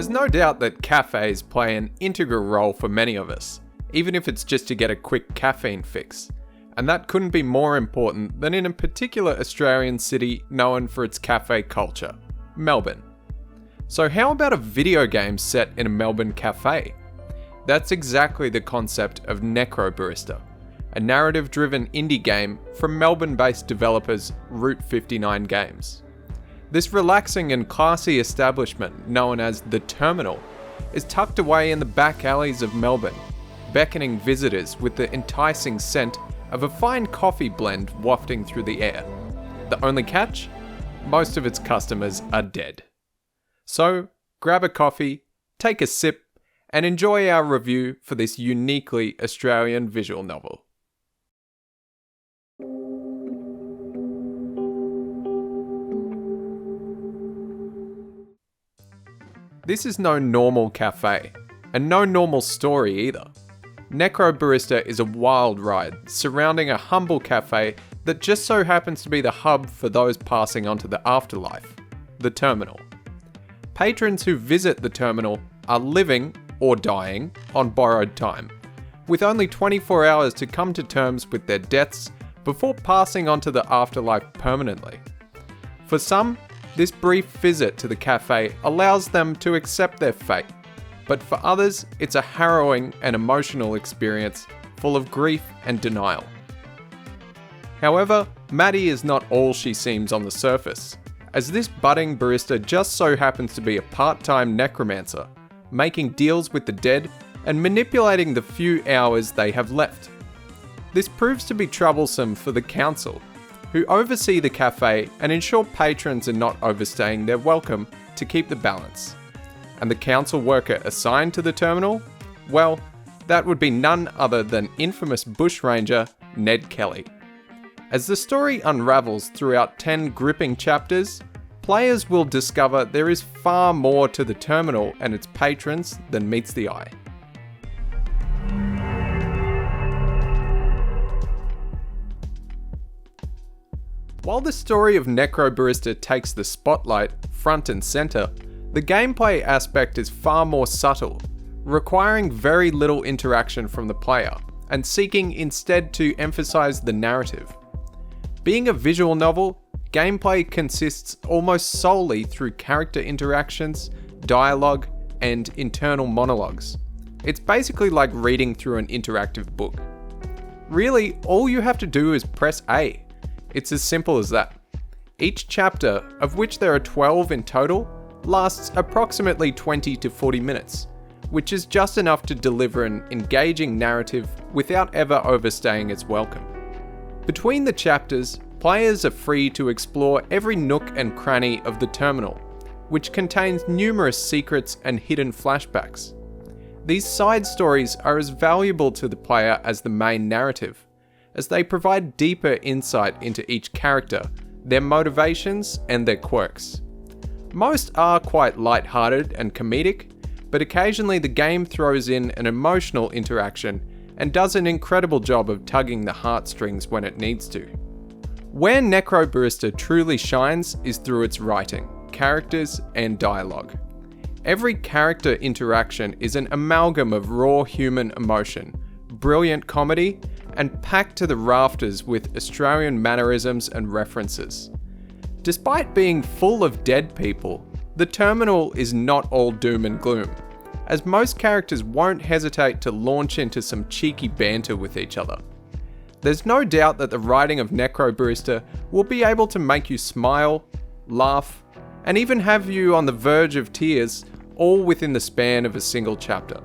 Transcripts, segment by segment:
There's no doubt that cafes play an integral role for many of us, even if it's just to get a quick caffeine fix. And that couldn't be more important than in a particular Australian city known for its cafe culture, Melbourne. So how about a video game set in a Melbourne cafe? That's exactly the concept of Necrobarista, a narrative-driven indie game from Melbourne-based developers Route 59 Games. This relaxing and classy establishment, known as The Terminal, is tucked away in the back alleys of Melbourne, beckoning visitors with the enticing scent of a fine coffee blend wafting through the air. The only catch? Most of its customers are dead. So, grab a coffee, take a sip, and enjoy our review for this uniquely Australian visual novel. This is no normal cafe, and no normal story either. Necrobarista is a wild ride surrounding a humble cafe that just so happens to be the hub for those passing onto the afterlife, the Terminal. Patrons who visit the Terminal are living, or dying, on borrowed time, with only 24 hours to come to terms with their deaths before passing on to the afterlife permanently. For some, this brief visit to the cafe allows them to accept their fate, but for others, it's a harrowing and emotional experience full of grief and denial. However, Maddie is not all she seems on the surface, as this budding barista just so happens to be a part-time necromancer, making deals with the dead and manipulating the few hours they have left. This proves to be troublesome for the council, who oversee the cafe and ensure patrons are not overstaying their welcome to keep the balance. And the council worker assigned to the Terminal? Well, that would be none other than infamous bushranger Ned Kelly. As the story unravels throughout 10 gripping chapters, players will discover there is far more to the Terminal and its patrons than meets the eye. While the story of Necrobarista takes the spotlight front and center, the gameplay aspect is far more subtle, requiring very little interaction from the player, and seeking instead to emphasize the narrative. Being a visual novel, gameplay consists almost solely through character interactions, dialogue, and internal monologues. It's basically like reading through an interactive book. Really, all you have to do is press A. It's as simple as that. Each chapter, of which there are 12 in total, lasts approximately 20 to 40 minutes, which is just enough to deliver an engaging narrative without ever overstaying its welcome. Between the chapters, players are free to explore every nook and cranny of the Terminal, which contains numerous secrets and hidden flashbacks. These side stories are as valuable to the player as the main narrative, as they provide deeper insight into each character, their motivations, and their quirks. Most are quite light-hearted and comedic, but occasionally the game throws in an emotional interaction and does an incredible job of tugging the heartstrings when it needs to. Where Necrobarista truly shines is through its writing, characters, and dialogue. Every character interaction is an amalgam of raw human emotion, brilliant comedy, and packed to the rafters with Australian mannerisms and references. Despite being full of dead people, the Terminal is not all doom and gloom, as most characters won't hesitate to launch into some cheeky banter with each other. There's no doubt that the writing of Necrobarista will be able to make you smile, laugh, and even have you on the verge of tears, all within the span of a single chapter.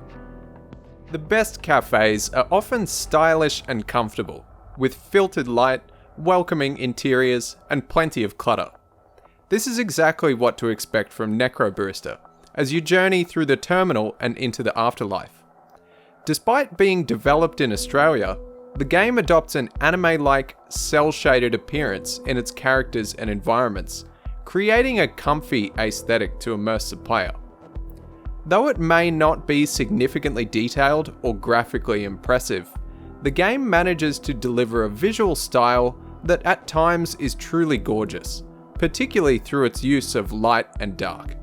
The best cafes are often stylish and comfortable, with filtered light, welcoming interiors, and plenty of clutter. This is exactly what to expect from Necrobarista, as you journey through the Terminal and into the afterlife. Despite being developed in Australia, the game adopts an anime-like, cel-shaded appearance in its characters and environments, creating a comfy aesthetic to immerse the player. Though it may not be significantly detailed or graphically impressive, the game manages to deliver a visual style that at times is truly gorgeous, particularly through its use of light and dark.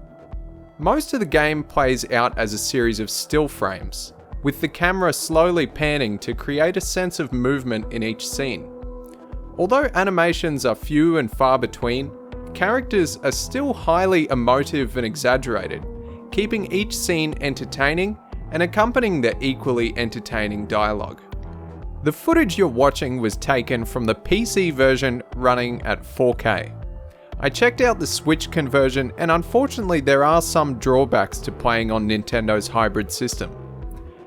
Most of the game plays out as a series of still frames, with the camera slowly panning to create a sense of movement in each scene. Although animations are few and far between, characters are still highly emotive and exaggerated, keeping each scene entertaining and accompanying the equally entertaining dialogue. The footage you're watching was taken from the PC version running at 4K. I checked out the Switch conversion, and unfortunately there are some drawbacks to playing on Nintendo's hybrid system.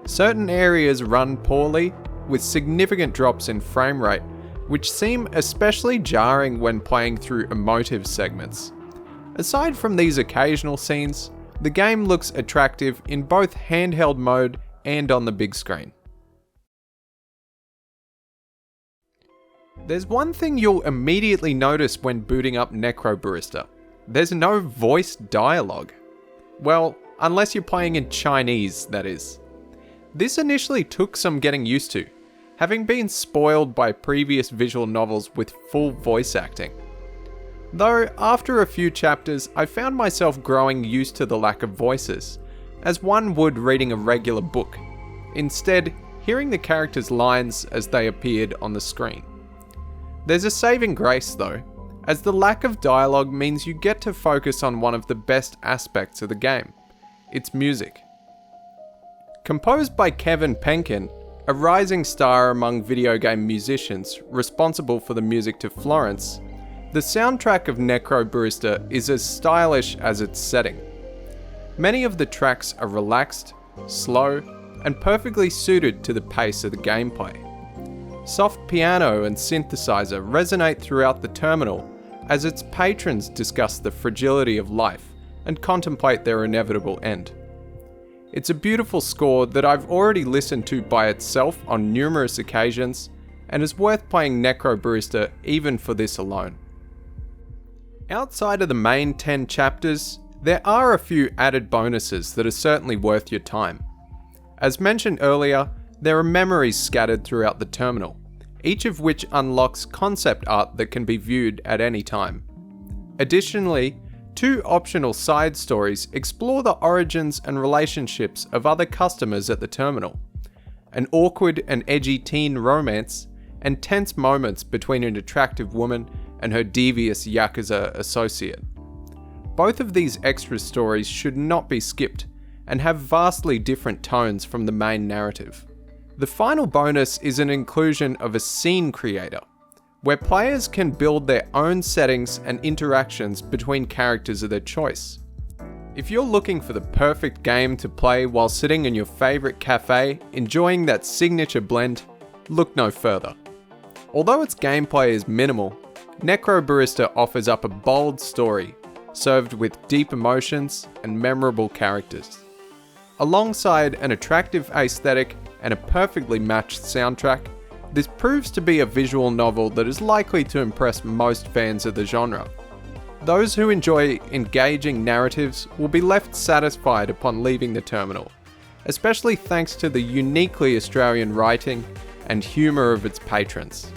Certain areas run poorly, with significant drops in frame rate, which seem especially jarring when playing through emotive segments. Aside from these occasional scenes, the game looks attractive in both handheld mode and on the big screen. There's one thing you'll immediately notice when booting up Necrobarista. There's no voice dialogue. Well, unless you're playing in Chinese, that is. This initially took some getting used to, having been spoiled by previous visual novels with full voice acting. Though, after a few chapters, I found myself growing used to the lack of voices, as one would reading a regular book, instead hearing the characters' lines as they appeared on the screen. There's a saving grace though, as the lack of dialogue means you get to focus on one of the best aspects of the game, its music. Composed by Kevin Penkin, a rising star among video game musicians responsible for the music to Florence, the soundtrack of Necrobarista is as stylish as its setting. Many of the tracks are relaxed, slow, and perfectly suited to the pace of the gameplay. Soft piano and synthesizer resonate throughout the terminal as its patrons discuss the fragility of life and contemplate their inevitable end. It's a beautiful score that I've already listened to by itself on numerous occasions, and is worth playing Necrobarista even for this alone. Outside of the main 10 chapters, there are a few added bonuses that are certainly worth your time. As mentioned earlier, there are memories scattered throughout the terminal, each of which unlocks concept art that can be viewed at any time. Additionally, 2 optional side stories explore the origins and relationships of other customers at the terminal, an awkward and edgy teen romance, and tense moments between an attractive woman and her devious Yakuza associate. Both of these extra stories should not be skipped, and have vastly different tones from the main narrative. The final bonus is an inclusion of a scene creator, where players can build their own settings and interactions between characters of their choice. If you're looking for the perfect game to play while sitting in your favourite cafe, enjoying that signature blend, look no further. Although its gameplay is minimal, Necrobarista offers up a bold story, served with deep emotions and memorable characters. Alongside an attractive aesthetic and a perfectly matched soundtrack, this proves to be a visual novel that is likely to impress most fans of the genre. Those who enjoy engaging narratives will be left satisfied upon leaving the terminal, especially thanks to the uniquely Australian writing and humour of its patrons.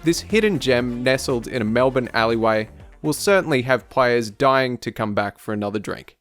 This hidden gem nestled in a Melbourne alleyway will certainly have players dying to come back for another drink.